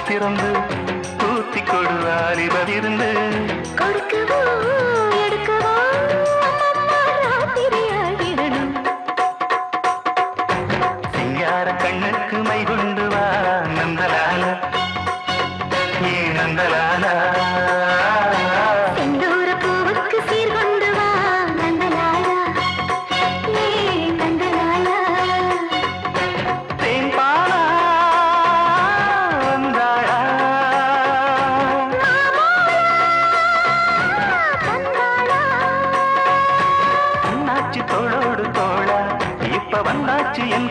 திறந்து தூத்தி கொடுவாலி பதிர்ந்து கொடுக்கவோ எடுக்கவோ ராத்திரியாகிடணும். சிங்கார கண்ணுக்கு மை கொண்டு வா நந்தலால ஏ நந்தலால செந்தூர பூவுக்கு சீர் கொண்டு வா நந்தலாலா ஏ நந்தலாலா. தேன்பாலா வந்தாளா அண்ணாச்சி தோளோடு தோளா இப்ப வந்தாச்சு என்ன